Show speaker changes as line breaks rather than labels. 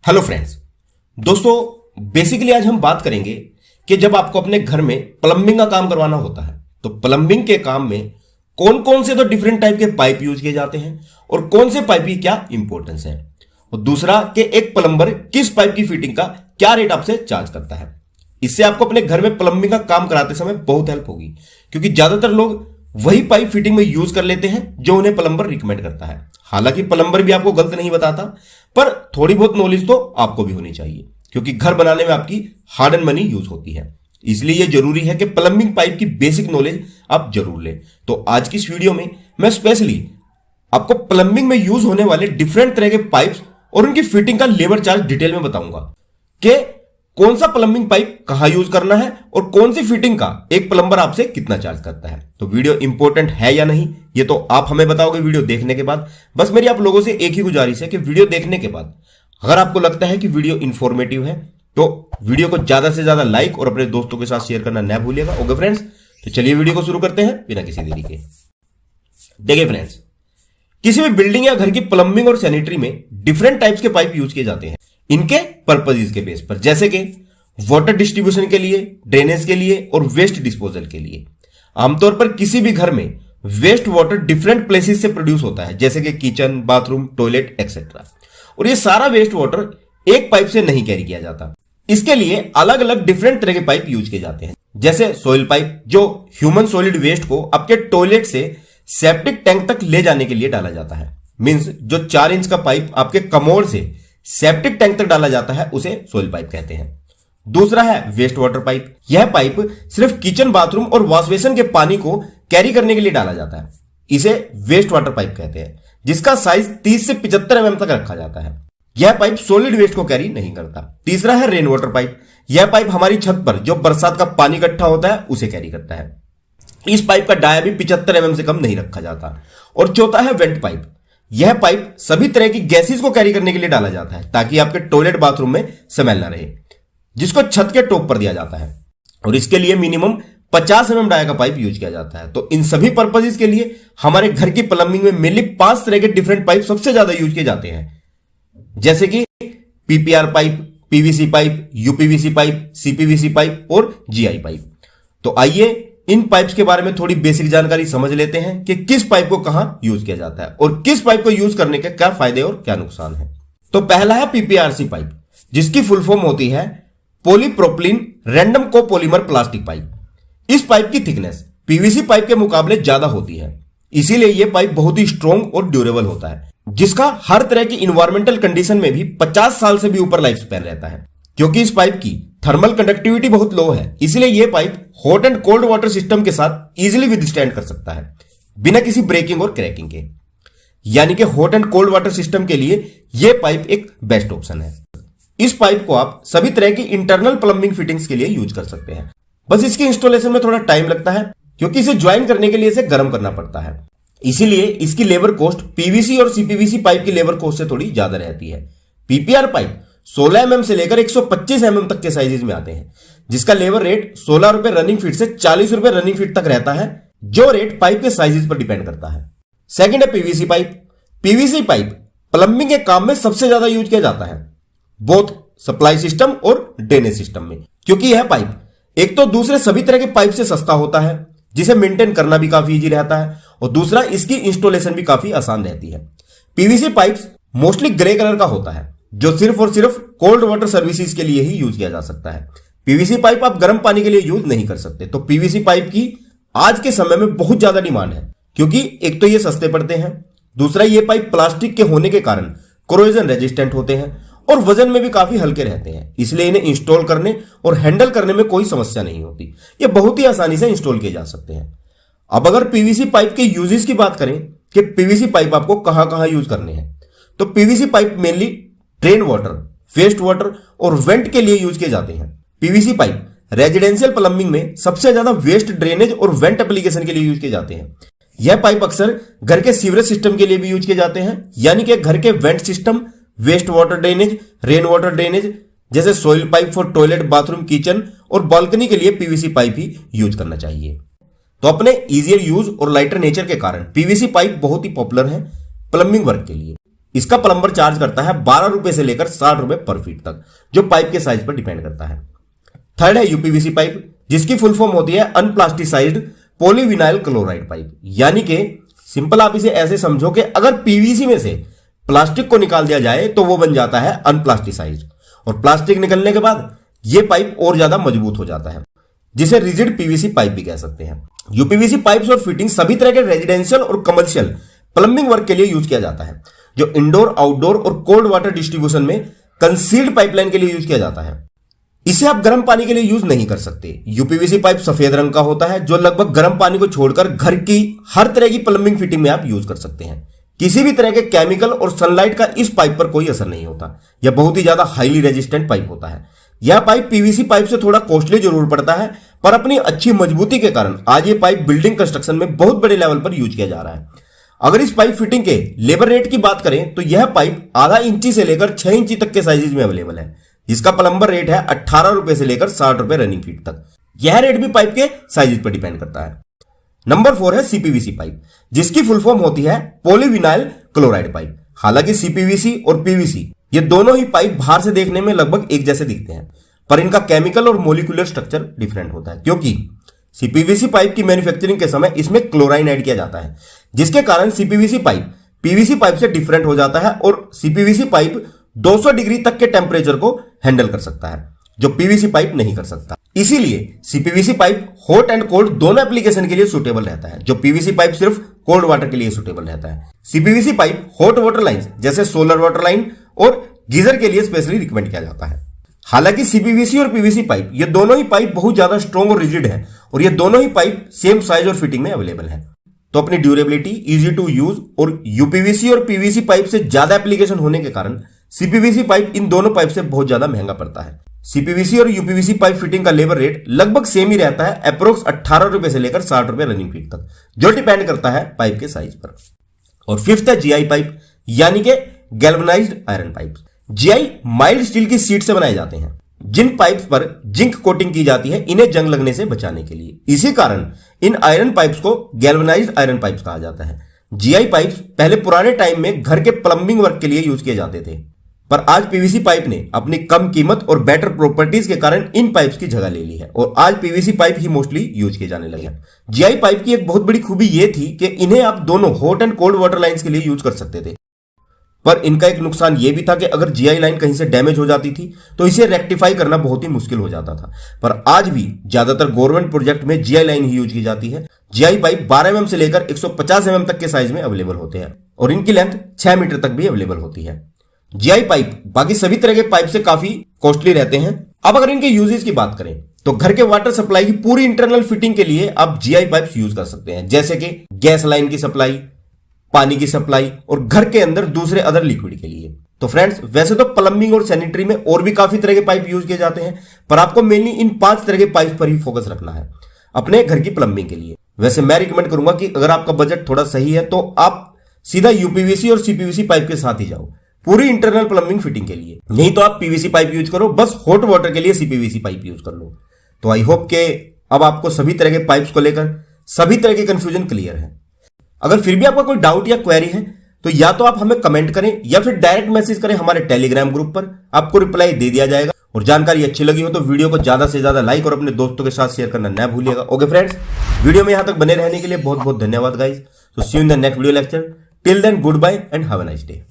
Hello friends. दोस्तों, basically आज हम बात करेंगे कि जब आपको अपने घर में प्लम्बिंग का काम करवाना होता है तो प्लम्बिंग के काम में कौन कौन से तो डिफरेंट टाइप के पाइप यूज किए जाते हैं और कौन से पाइप की क्या इंपॉर्टेंस है, और दूसरा कि एक प्लम्बर किस पाइप की फिटिंग का क्या रेट आपसे चार्ज करता है। इससे आपको अपने घर में प्लम्बिंग का काम कराते समय बहुत हेल्प होगी, क्योंकि ज्यादातर लोग वही पाइप फिटिंग में यूज कर लेते हैं जो उन्हें प्लम्बर रिकमेंड करता है। हालांकि प्लम्बर भी आपको गलत नहीं बताता, पर थोड़ी बहुत नॉलेज तो आपको भी होनी चाहिए, क्योंकि घर बनाने में आपकी हार्ड एंड मनी यूज होती है। इसलिए यह जरूरी है कि प्लम्बिंग पाइप की बेसिक नॉलेज आप जरूर लें। तो आज की इस वीडियो में मैं स्पेशली आपको प्लम्बिंग में यूज होने वाले डिफरेंट तरह के पाइप्स और उनकी फिटिंग का लेबर चार्ज डिटेल में बताऊंगा कि कौन सा प्लम्बिंग पाइप कहां यूज करना है और कौन सी फिटिंग का एक प्लम्बर आपसे कितना चार्ज करता है। तो वीडियो इंपॉर्टेंट है या नहीं ये तो आप हमें बताओगे वीडियो देखने के बाद। बस मेरी आप लोगों से एक ही गुजारिश है कि वीडियो देखने के बाद अगर आपको लगता है कि वीडियो इंफॉर्मेटिव है तो वीडियो को ज्यादा से ज्यादा लाइक और अपने दोस्तों के साथ शेयर करना न भूलिएगा। ओके फ्रेंड्स, तो चलिए वीडियो को शुरू करते हैं बिना किसी देरी के। देखिए फ्रेंड्स, किसी भी बिल्डिंग या घर की प्लम्बिंग और सैनिटरी में डिफरेंट टाइप्स के पाइप यूज किए जाते हैं इनके पर्पजेस के बेस पर, जैसे कि वाटर डिस्ट्रीब्यूशन के लिए, ड्रेनेज के लिए और वेस्ट डिस्पोजल के लिए। आमतौर पर किसी भी घर में वेस्ट वाटर डिफरेंट प्लेसेस से प्रोड्यूस होता है, जैसे कि किचन, बाथरूम, टॉयलेट एक्सेट्रा, और ये सारा वेस्ट वाटर एक पाइप से नहीं कैरी किया जाता। इसके लिए अलग अलग डिफरेंट तरह के पाइप यूज किए जाते हैं, जैसे सॉइल पाइप जो ह्यूमन सॉलिड वेस्ट को आपके टॉयलेट से सेप्टिक टैंक तक ले जाने के लिए डाला जाता है। मींस जो 4 इंच का पाइप आपके कमोड से सेप्टिक टैंक तक डाला जाता है उसे सॉइल पाइप कहते हैं। दूसरा है वेस्ट वाटर पाइप। यह पाइप सिर्फ किचन, बाथरूम और वॉश बेसिन के पानी को कैरी करने के लिए डाला जाता है। इसे वेस्ट वाटर पाइप कहते हैं, जिसका साइज 30 से 75 mm तक रखा जाता है। यह पाइप सॉलिड वेस्ट को कैरी नहीं करता। तीसरा है रेन वाटर पाइप। यह पाइप हमारी छत पर जो बरसात का पानी इकट्ठा होता है उसे कैरी करता है। इस पाइप का डाया भी 75 mm से कम नहीं रखा जाता। और चौथा है वेंट पाइप। यह पाइप सभी तरह की गैसेस को कैरी करने के लिए डाला जाता है ताकि आपके टॉयलेट, बाथरूम में स्मेल ना रहे, जिसको छत के टॉप पर दिया जाता है, और इसके लिए मिनिमम 50 mm डाया का पाइप यूज किया जाता है। तो इन सभी पर्पसेस के लिए हमारे घर की प्लम्बिंग में मेनली 5 तरह के डिफरेंट पाइप सबसे ज्यादा यूज किए जाते हैं, जैसे कि PPR pipe, PVC pipe, UPVC pipe, CPVC pipe और जीआई पाइप। तो आइए इन पाइप्स के बारे में थोड़ी बेसिक जानकारी समझ लेते हैं कि किस पाइप को कहां यूज किया जाता है और किस पाइप को यूज करने के क्या फायदे और क्या नुकसान है। तो पहला है पीपीआरसी पाइप, जिसकी फुल फॉर्म होती है polypropylene random copolymer plastic pipe. इस पाइप की थिकनेस पीवीसी पाइप के मुकाबले ज्यादा होती है, इसीलिए यह पाइप बहुत ही स्ट्रॉन्ग और ड्यूरेबल होता है, जिसका हर तरह की इन्वायरमेंटल कंडीशन में भी 50 साल से भी ऊपर लाइफ स्पैन रहता है। क्योंकि इस पाइप की थर्मल कंडक्टिविटी बहुत लो है, इसलिए यह pipe hot and cold water system के साथ इजीली विदस्टैंड कर सकता है बिना किसी ब्रेकिंग और क्रैकिंग के। यानी कि hot and cold water system के लिए यह पाइप एक बेस्ट ऑप्शन है। इस पाइप को आप सभी तरह की इंटरनल प्लम्बिंग फिटिंग्स के लिए यूज कर सकते हैं। बस इसकी इंस्टॉलेशन में थोड़ा टाइम लगता है, क्योंकि इसे ज्वाइन करने के लिए इसे गर्म करना पड़ता है, इसीलिए इसकी लेबर कॉस्ट पीवीसी और सीपीवीसी पाइप की लेबर कॉस्ट से थोड़ी ज्यादा रहती है। पीपीआर पाइप 16 mm से लेकर 125 mm तक के साइजेस में आते हैं, जिसका लेबर रेट 16 रुपए रनिंग फीट से 40 रुपए रनिंग फीट तक रहता है, जो रेट पाइप के साइजेस पर डिपेंड करता है। सेकंड है PVC pipe. PVC pipe plumbing के काम में सबसे ज्यादा यूज किया जाता है, बोथ सप्लाई सिस्टम और ड्रेनेज सिस्टम में, क्योंकि यह पाइप एक तो दूसरे सभी तरह के पाइप से सस्ता होता है, जिसे मेंटेन करना भी काफी इजी रहता है, और दूसरा इसकी इंस्टॉलेशन भी काफी आसान रहती है। PVC pipes mostly grey colour का होता है, जो सिर्फ और सिर्फ कोल्ड वाटर सर्विसेज के लिए ही यूज किया जा सकता है। पीवीसी पाइप आप गर्म पानी के लिए यूज नहीं कर सकते। तो पीवीसी पाइप की आज के समय में बहुत ज्यादा डिमांड है, क्योंकि एक तो ये सस्ते पड़ते हैं, दूसरा ये पाइप प्लास्टिक के होने के कारण कोरोजन रेजिस्टेंट होते हैं और वजन में भी काफी हल्के रहते हैं, इसलिए इन्हें इंस्टॉल करने और हैंडल करने में कोई समस्या नहीं होती। ये बहुत ही आसानी से इंस्टॉल किए जा सकते हैं। अब अगर पीवीसी पाइप के यूजेस की बात करें कि पीवीसी पाइप आपको कहां कहां यूज करने हैं, तो PVC pipe mainly drain water, waste water और वेंट के लिए यूज किए जाते हैं। पीवीसी पाइप रेजिडेंशियल प्लम्बिंग में सबसे ज्यादा वेस्ट, ड्रेनेज और वेंट एप्लीकेशन के लिए यूज किए जाते हैं। यह पाइप अक्सर घर के सीवरेज सिस्टम के लिए भी यूज किए जाते हैं, यानी कि घर के vent system, waste water drainage, rain water drainage, जैसे soil pipe for toilet, bathroom, kitchen और बालकनी के लिए पीवीसी पाइप ही यूज करना चाहिए। तो अपने इजियर यूज और लाइटर नेचर के कारण पीवीसी पाइप बहुत ही पॉपुलर है प्लम्बिंग वर्क के लिए। इसका प्लम्बर चार्ज करता है 12 रुपए से लेकर 60 रुपए पर फीट तक, जो पाइप के साइज पर डिपेंड करता है। थर्ड है यूपीवीसी पाइप, जिसकी फुल फॉर्म होती है अनप्लास्टिसाइज्ड पॉलीविनाइल क्लोराइड पाइप। यानी कि सिंपल आप इसे ऐसे समझो कि अगर पीवीसी में से प्लास्टिक को निकाल दिया जाए तो वो बन जाता है अनप्लास्टिसाइज्ड, और प्लास्टिक निकलने के बाद यह पाइप और ज्यादा मजबूत हो जाता है, जिसे रिजिड पीवीसी पाइप भी कह सकते हैं। यूपीवीसी पाइप्स और फिटिंग सभी तरह के रेजिडेंशियल और कमर्शियल प्लम्बिंग वर्क के लिए यूज किया जाता है, जो इंडोर, आउटडोर और कोल्ड वाटर डिस्ट्रीब्यूशन में कंसील्ड पाइपलाइन के लिए यूज किया जाता है। इसे आप गर्म पानी के लिए यूज नहीं कर सकते। यूपीवीसी पाइप सफेद रंग का होता है, जो लगभग गर्म पानी को छोड़कर घर की हर तरह की प्लम्बिंग फिटिंग में आप यूज कर सकते हैं। किसी भी तरह के केमिकल और सनलाइट का इस पाइप पर कोई असर नहीं होता। यह बहुत ही ज्यादा हाईली रेजिस्टेंट पाइप होता है। यह पाइप पीवीसी पाइप से थोड़ा कॉस्टली जरूर पड़ता है, पर अपनी अच्छी मजबूती के कारण आज यह पाइप बिल्डिंग कंस्ट्रक्शन में बहुत बड़े लेवल पर यूज किया जा रहा है। अगर इस पाइप फिटिंग के लेबर रेट की बात करें तो यह पाइप आधा इंची से लेकर 6 इंची तक के साइजेज में अवेलेबल है, जिसका प्लम्बर रेट है 18 रुपए से लेकर 60 रुपए रनिंग फीट तक। यह रेट भी पाइप के साइजेज पर डिपेंड करता है। नंबर 4 है सीपीवीसी पाइप, जिसकी फुल फॉर्म होती है पॉलीविनाइल क्लोराइड पाइप। हालांकि सीपीवीसी और पीवीसी ये दोनों ही पाइप बाहर से देखने में लगभग एक जैसे दिखते हैं, पर इनका केमिकल और मोलिकुलर स्ट्रक्चर डिफरेंट होता है, क्योंकि सीपीवीसी पाइप की मैन्युफैक्चरिंग के समय इसमें क्लोराइन ऐड किया जाता है, जिसके कारण सीपीवीसी पाइप पीवीसी पाइप से डिफरेंट हो जाता है और सीपीवीसी पाइप 200 डिग्री तक के टेम्परेचर को हैंडल कर सकता है, जो पीवीसी पाइप नहीं कर सकता। इसीलिए CPVC pipe hot and cold दोनों एप्लीकेशन के लिए सुटेबल रहता है, जो पीवीसी पाइप सिर्फ कोल्ड वाटर के लिए सुटेबल रहता है। CPVC pipe hot water lines जैसे सोलर वाटर लाइन और गीजर के लिए स्पेशली रिकमेंड किया जाता है। हालांकि सीपीवीसी और पीवीसी पाइप ये दोनों ही पाइप बहुत ज्यादा स्ट्रॉन्ग और रिजिड है, और ये दोनों ही पाइप सेम साइज और फिटिंग में अवेलेबल है। तो अपनी ड्यूरेबिलिटी, इजी टू यूज और यूपीवीसी और पीवीसी पाइप से ज्यादा एप्लीकेशन होने के कारण सीपीवीसी पाइप इन दोनों पाइप से बहुत ज्यादा महंगा पड़ता है। सीपीवीसी और यूपीवीसी पाइप फिटिंग का लेबर रेट लगभग सेम ही रहता है, अप्रोक्स 18 रुपए से लेकर 60 रुपए रनिंग फीट तक, जो डिपेंड करता है पाइप के साइज पर। और फिफ्थ है जीआई पाइप, यानी कि galvanised iron pipe. GI mild steel की शीट से बनाए जाते हैं, जिन पाइप्स पर जिंक कोटिंग की जाती है इन्हें जंग लगने से बचाने के लिए। इसी कारण इन आयरन पाइप्स को गैल्वेनाइज्ड आयरन पाइप्स कहा जाता है। जीआई पाइप्स पहले पुराने टाइम में घर के प्लम्बिंग वर्क के लिए यूज किए जाते थे, पर आज पीवीसी पाइप ने अपनी कम कीमत और बेटर प्रॉपर्टीज के कारण इन पाइप्स की जगह ले ली है, और आज पीवीसी पाइप ही मोस्टली यूज किए जाने लगे हैं। जीआई पाइप की एक बहुत बड़ी खूबी यह थी कि इन्हें आप दोनों hot and cold water lines के लिए यूज कर सकते थे, पर इनका एक नुकसान यह भी था कि अगर जीआई लाइन कहीं से डैमेज हो जाती थी तो इसे रेक्टिफाई करना बहुत ही मुश्किल हो जाता था। पर आज भी ज्यादातर गवर्नमेंट प्रोजेक्ट में जीआई लाइन ही यूज की जाती है। जीआई पाइप 12 mm से लेकर 150 mm तक के साइज में अवेलेबल होते हैं, और इनकी लेंथ 6 मीटर तक भी अवेलेबल होती है। जीआई पाइप बाकी सभी तरह के पाइप से काफी कॉस्टली रहते हैं। अब अगर इनके यूजेस की बात करें तो घर के वाटर सप्लाई की पूरी इंटरनल फिटिंग के लिए आप जीआई पाइप्स यूज कर सकते हैं, जैसे कि गैस लाइन की सप्लाई, पानी की सप्लाई और घर के अंदर दूसरे अदर लिक्विड के लिए। तो फ्रेंड्स, वैसे तो प्लम्बिंग और सैनिटरी में और भी काफी तरह के पाइप यूज किए जाते हैं, पर आपको मेनली इन 5 तरह के पाइप पर ही फोकस रखना है अपने घर की प्लम्बिंग के लिए। वैसे मैं रिकमेंड करूंगा कि अगर आपका बजट थोड़ा सही है तो आप सीधा यूपीवीसी और सीपीवीसी पाइप के साथ ही जाओ पूरी इंटरनल प्लम्बिंग फिटिंग के लिए। नहीं तो आप पीवीसी पाइप यूज करो, बस हॉट वाटर के लिए सीपीवीसी पाइप यूज कर लो। तो आई होप के अब आपको सभी तरह के पाइप्स को लेकर सभी तरह के कंफ्यूजन क्लियर है। अगर फिर भी आपका कोई डाउट या क्वेरी है तो या तो आप हमें कमेंट करें या फिर डायरेक्ट मैसेज करें हमारे टेलीग्राम ग्रुप पर, आपको रिप्लाई दे दिया जाएगा। और जानकारी अच्छी लगी हो तो वीडियो को ज्यादा से ज्यादा लाइक और अपने दोस्तों के साथ शेयर करना न भूलिएगा। ओके फ्रेंड्स, वीडियो में यहां तक बने रहने के लिए बहुत बहुत धन्यवाद guys. So see you in the next video lecture. Till then, goodbye and have a nice day.